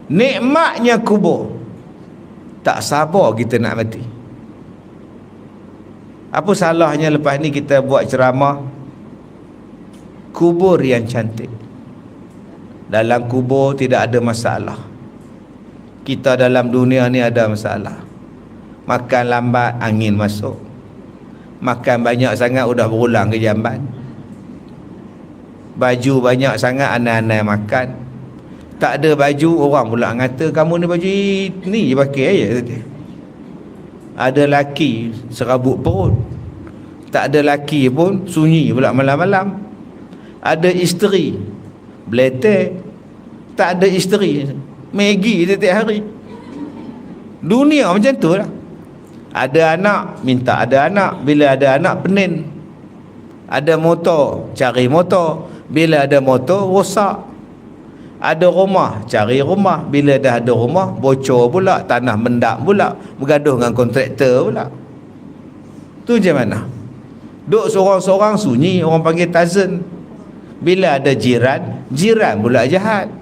Nikmatnya kubur. Tak sabar kita nak mati. Apa salahnya lepas ni kita buat ceramah kubur yang cantik? Dalam kubur tidak ada masalah. Kita dalam dunia ni ada masalah. Makan lambat, angin masuk. Makan banyak sangat, udah berulang ke jamban. Baju banyak sangat, anai-anai makan. Tak ada baju, orang pula ngata kamu ni baju ni je pakai je. Ada laki serabut perut, tak ada laki pun sunyi pula malam-malam. Ada isteri beletek, tak ada isteri Maggi setiap hari. Dunia macam tu lah. Ada anak, minta ada anak. Bila ada anak, penin. Ada motor, cari motor. Bila ada motor, rosak. Ada rumah, cari rumah. Bila dah ada rumah, bocor pula. Tanah mendak pula. Bergaduh dengan kontraktor pula. Tu macam mana? Duk seorang-seorang sunyi, orang panggil tazen. Bila ada jiran, jiran pula jahat.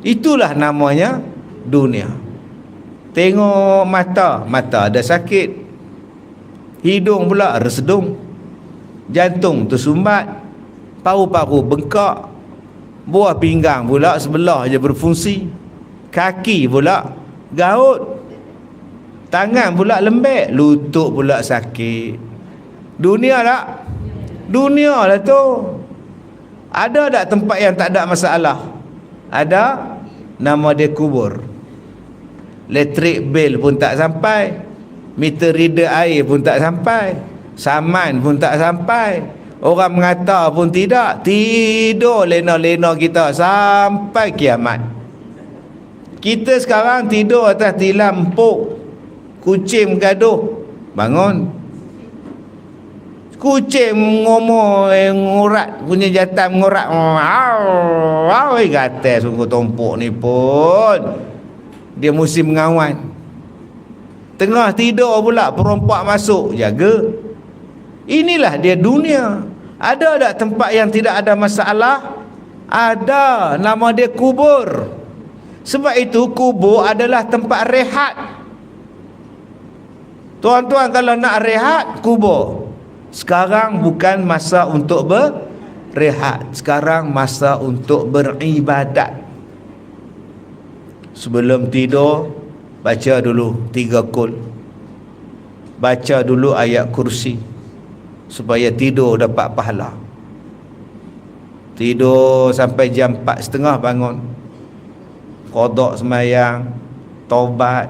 Itulah namanya dunia. Tengok mata, mata ada sakit. Hidung pula resedung. Jantung tersumbat. Paru-paru bengkak. Buah pinggang pula sebelah je berfungsi. Kaki pula gaut. Tangan pula lembek. Lutut pula sakit. Dunia tak? Dunia lah tu. Ada tak tempat yang tak ada masalah? Ada. Nama dia kubur. Elektrik bil pun tak sampai. Meter reader air pun tak sampai. Saman pun tak sampai. Orang mengata pun tidak. Tidur lena-lena kita sampai kiamat. Kita sekarang tidur atas tilam empuk. Kucing gaduh, bangun. Kucing ngomong ngurat, punya jantan mengurat. Wow, gatal sungguh tompok ni pun. Dia musim mengawan. Tengah tidur pula perompak masuk, jaga. Inilah dia dunia. Ada tak tempat yang tidak ada masalah? Ada, nama dia kubur. Sebab itu kubur adalah tempat rehat. Tuan-tuan kalau nak rehat, kubur. Sekarang bukan masa untuk berehat. Sekarang masa untuk beribadat. Sebelum tidur, baca dulu 3 kul. Baca dulu ayat kursi. Supaya tidur dapat pahala. Tidur sampai jam 4:30 bangun. Qada sembahyang, taubat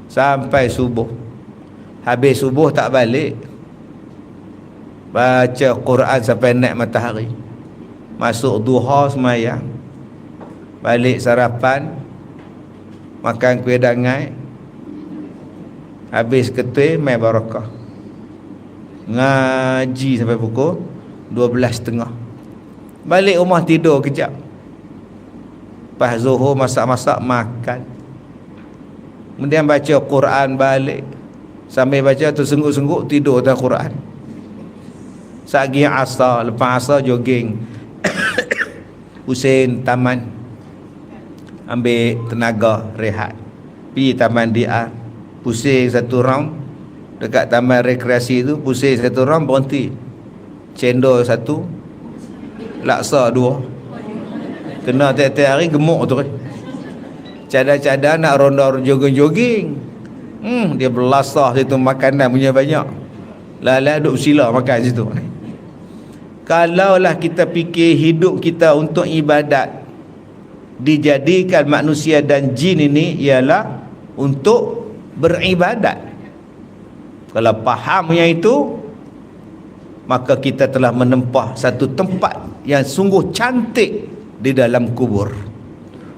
sampai subuh. Habis subuh tak balik. Baca Quran sampai naik matahari. Masuk duha sembahyang. Balik sarapan. Makan kuih dangai. Habis ketui mai barakah. Ngaji sampai pukul 12.30. Balik rumah tidur kejap. Lepas zuhur masak-masak makan. Kemudian baca Quran balik. Sambil baca tersengguk-sengguk tidur atas Quran. Sagi asar, lepas asar jogging. Pusing taman. Ambil tenaga rehat. Pergi taman dia. Pusing 1 round. Dekat taman rekreasi tu pusing 1 round berhenti. Cendol 1, laksa 2. Kena tiap-tiap hari gemuk tu kan. Cadar-cadar nak ronda jogging-jogging. Dia berlasah situ, makanan punya banyak. Lala duduk sila makan situ. Kalaulah kita fikir hidup kita untuk ibadat, dijadikan manusia dan jin ini ialah untuk beribadat. Kalau fahamnya itu, maka kita telah menempah satu tempat yang sungguh cantik di dalam kubur.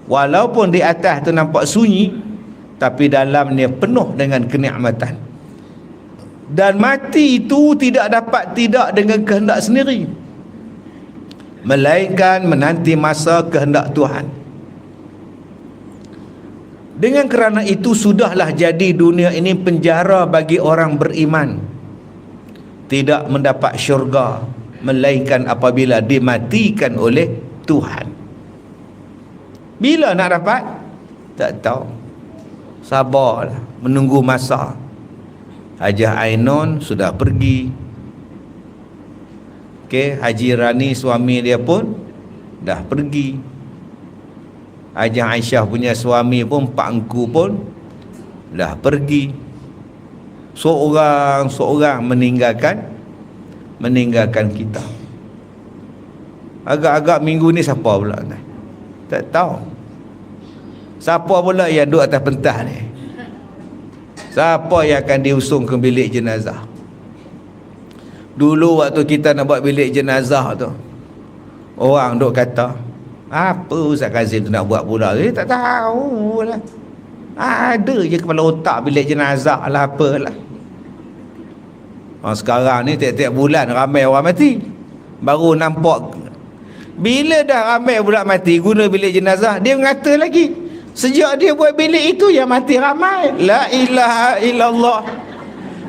Walaupun di atas tu nampak sunyi, tapi dalamnya penuh dengan kenikmatan. Dan mati itu tidak dapat tidak dengan kehendak sendiri, melainkan menanti masa kehendak Tuhan. Dengan kerana itu sudahlah jadi dunia ini penjara bagi orang beriman. Tidak mendapat syurga melainkan apabila dimatikan oleh Tuhan. Bila nak dapat? Tak tahu. Sabarlah, menunggu masa. Hajah Ainun sudah pergi. Okey, Haji Rani suami dia pun dah pergi. Hajah Aisyah punya suami pun, Pak Engku pun dah pergi. Seorang-seorang meninggalkan kita. Agak-agak minggu ni siapa pula ni? Tak tahu. Siapa pula yang duduk atas pentas ni? Siapa yang akan diusung ke bilik jenazah? Dulu waktu kita nak buat bilik jenazah tu, orang duk kata, apa Ustaz Kazim tu nak buat pula? Tak tahu lah. Ada je kepala otak bilik jenazah lah, apalah. Sekarang ni tiap-tiap bulan ramai orang mati. Baru nampak. Bila dah ramai pula mati guna bilik jenazah, dia mengata lagi, sejak dia buat bilik itu yang mati ramai. La ilaha illallah.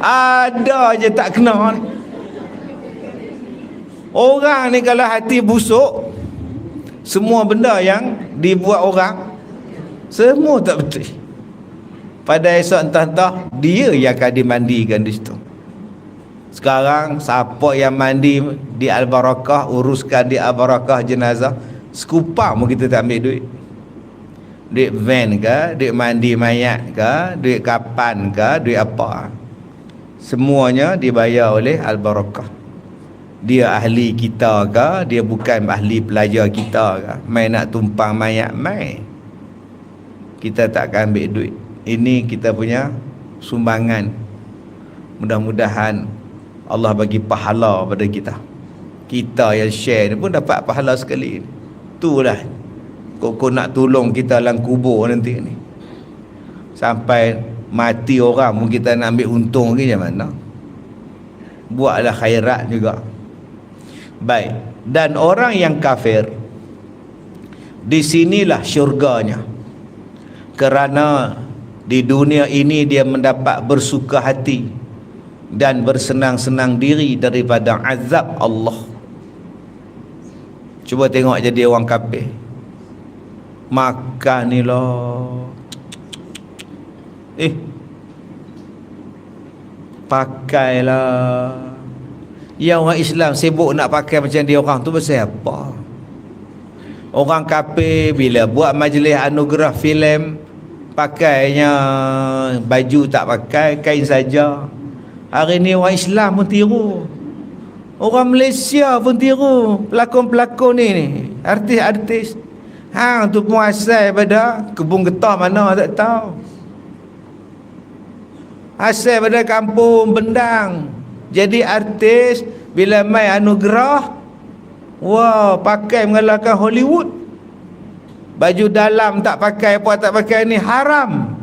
Ada je tak kena ni. Orang ni kalau hati busuk, semua benda yang dibuat orang semua tak betul. Pada esok entah-entah dia yang akan dimandikan di situ. Sekarang siapa yang mandi di Al-Barakah, uruskan di Al-Barakah jenazah, sekupang pun kita tak ambil duit. Duit van ke, duit mandi mayat ke, duit kapan ke, duit apa, semuanya dibayar oleh Al-Barakah. Dia ahli kita ke, dia bukan ahli pelajar kita ke, mai nak tumpang mayat mai, kita tak akan ambil duit. Ini kita punya sumbangan. Mudah-mudahan Allah bagi pahala pada kita. Kita yang share ni pun dapat pahala sekali. Itulah kok nak tolong kita dalam kubur nanti ni. Sampai mati orang pun kita nak ambil untung lagi, macam mana? Buatlah khairat juga. Baik. Dan orang yang kafir, di sinilah syurganya. Kerana di dunia ini dia mendapat bersuka hati dan bersenang-senang diri daripada azab Allah. Cuba tengok jadi orang kafir. Makan ni lah. Pakailah. Yang orang Islam sibuk nak pakai macam dia orang tu pasal apa? Orang kafir bila buat majlis anugerah filem, pakainya baju tak pakai, kain saja. Hari ni orang Islam pun tiru, orang Malaysia pun tiru, pelakon-pelakon ni artis-artis. Hang tu pun asal pada Kebun Getah mana tak tahu, asal pada kampung Bendang. Jadi artis bila mai anugerah, wah, pakai mengalahkan Hollywood. Baju dalam tak pakai, apa tak pakai ni haram.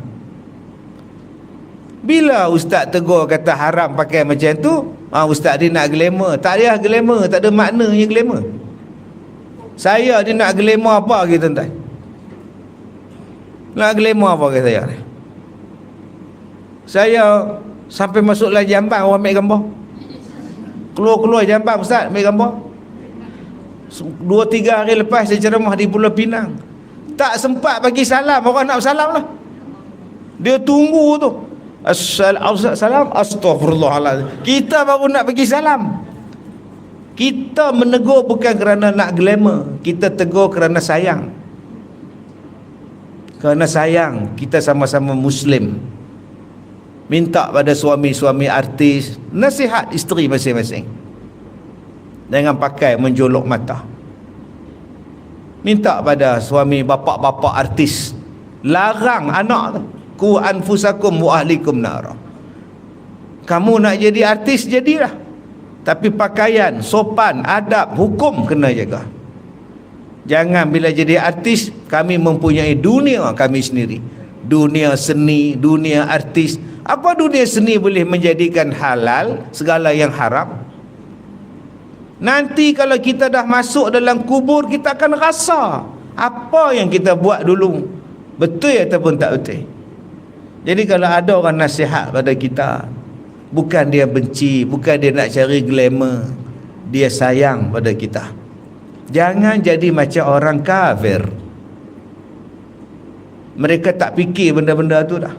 Bila ustaz tegur kata haram pakai macam tu, ustaz dia nak glamour. Tak ada glamour, tak ada maknanya glamour. Saya dia nak glamour apa gitu tuan? Nak glamour apa ke saya? Saya sampai masuk lah Jamban, orang ambil gambar. Keluar-keluar Jamban, ustaz ambil gambar. 2-3 hari lepas saya ceramah di Pulau Pinang, tak sempat bagi salam. Orang nak salam lah, dia tunggu tu. Assalamualaikum, astaghfirullahaladzim. Kita baru nak bagi salam. Kita menegur bukan kerana nak glamour, kita tegur kerana sayang. Kerana sayang, kita sama-sama Muslim. Minta pada suami-suami artis, nasihat isteri masing-masing, jangan pakai menjolok mata. Minta pada suami bapa-bapa artis, larang anak tu, ku anfusakum wa ahlikum nara. Kamu nak jadi artis, jadilah, tapi pakaian, sopan, adab, hukum kena jaga. Jangan bila jadi artis, kami mempunyai dunia kami sendiri, dunia seni, dunia artis. Apa dunia seni boleh menjadikan halal segala yang haram? Nanti kalau kita dah masuk dalam kubur, kita akan rasa apa yang kita buat dulu betul ataupun tak betul. Jadi kalau ada orang nasihat pada kita, bukan dia benci, bukan dia nak cari glamour, dia sayang pada kita. Jangan jadi macam orang kafir. Mereka tak fikir benda-benda tu dah.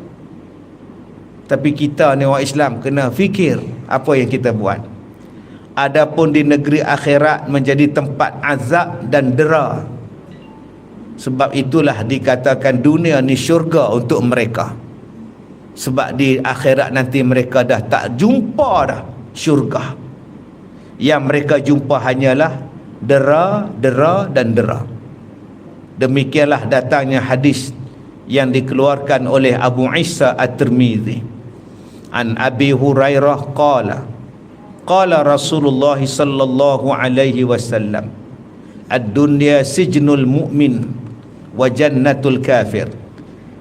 Tapi kita ni orang Islam kena fikir apa yang kita buat. Adapun di negeri akhirat menjadi tempat azab dan dera. Sebab itulah dikatakan dunia ni syurga untuk mereka. Sebab di akhirat nanti mereka dah tak jumpa dah syurga. Yang mereka jumpa hanyalah dera, dera dan dera. Demikianlah datangnya hadis yang dikeluarkan oleh Abu Isa At-Tirmizi. An Abi Hurairah qala Rasulullah sallallahu alaihi wasallam, ad-dunya sijnul mu'min wa jannatul kafir.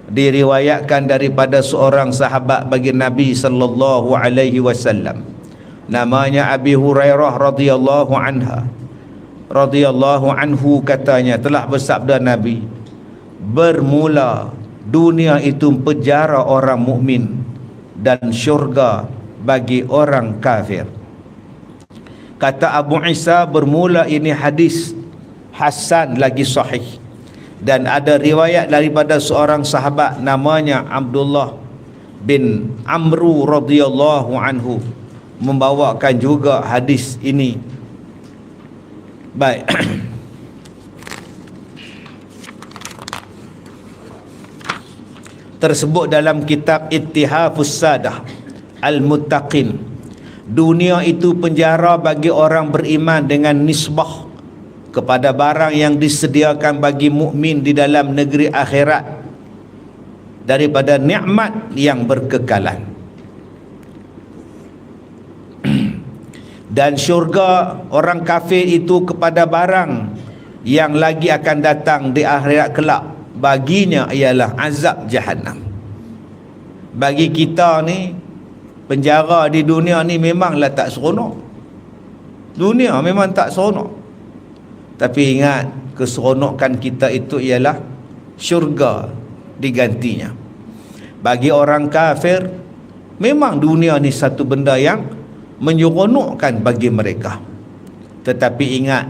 Diriwayatkan daripada seorang sahabat bagi Nabi sallallahu alaihi wasallam, namanya Abi Hurairah radhiyallahu anhu, katanya telah bersabda Nabi, bermula dunia itu penjara orang mukmin dan syurga bagi orang kafir. Kata Abu Isa, bermula ini hadis hasan lagi sahih, dan ada riwayat daripada seorang sahabat namanya Abdullah bin Amru radhiyallahu anhu membawakan juga hadis ini. Baik. Tersebut dalam kitab Ittihafus Sadah Al-Muttaqin. Dunia itu penjara bagi orang beriman dengan nisbah kepada barang yang disediakan bagi mukmin di dalam negeri akhirat daripada nikmat yang berkekalan. Dan syurga orang kafir itu kepada barang yang lagi akan datang di akhirat kelak, baginya ialah azab Jahannam. Bagi kita ni, penjara di dunia ni memanglah tak seronok. Dunia memang tak seronok. Tapi ingat, keseronokan kita itu ialah syurga digantinya. Bagi orang kafir, memang dunia ni satu benda yang menyeronokkan bagi mereka. Tetapi ingat,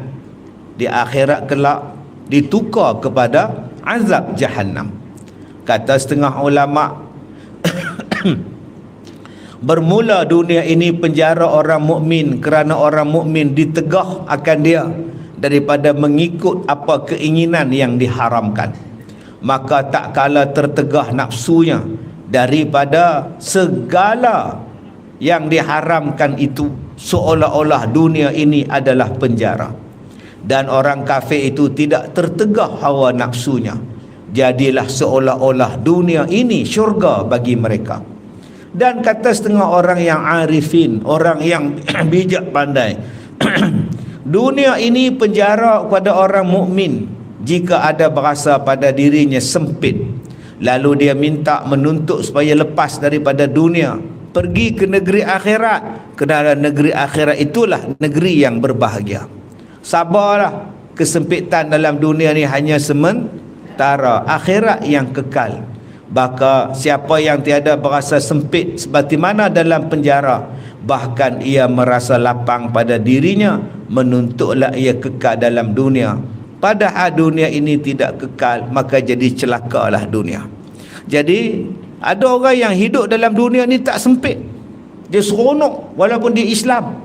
di akhirat kelak ditukar kepada azab Jahannam. Kata setengah ulama, bermula dunia ini penjara orang mukmin kerana orang mukmin ditegah akan dia daripada mengikut apa keinginan yang diharamkan. Maka tak kala tertegah nafsunya daripada segala yang diharamkan itu, seolah-olah dunia ini adalah penjara. Dan orang kafir itu tidak tertegah hawa nafsunya, jadilah seolah-olah dunia ini syurga bagi mereka. Dan kata setengah orang yang arifin, orang yang bijak pandai, dunia ini penjara kepada orang mukmin jika ada berasa pada dirinya sempit, lalu dia minta menuntut supaya lepas daripada dunia, pergi ke negeri akhirat, kerana negeri akhirat itulah negeri yang berbahagia. Sabarlah, kesempitan dalam dunia ni hanya sementara, akhirat yang kekal. Maka siapa yang tiada berasa sempit seperti mana dalam penjara, bahkan ia merasa lapang pada dirinya, menuntutlah ia kekal dalam dunia. Padahal dunia ini tidak kekal, maka jadi celakalah dunia. Jadi ada orang yang hidup dalam dunia ni tak sempit, dia seronok walaupun dia Islam,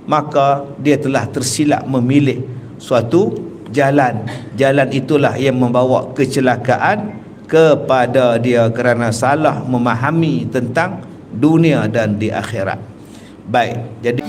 maka dia telah tersilap memilih suatu jalan. Jalan itulah yang membawa kecelakaan kepada dia kerana salah memahami tentang dunia dan di akhirat. Baik, jadi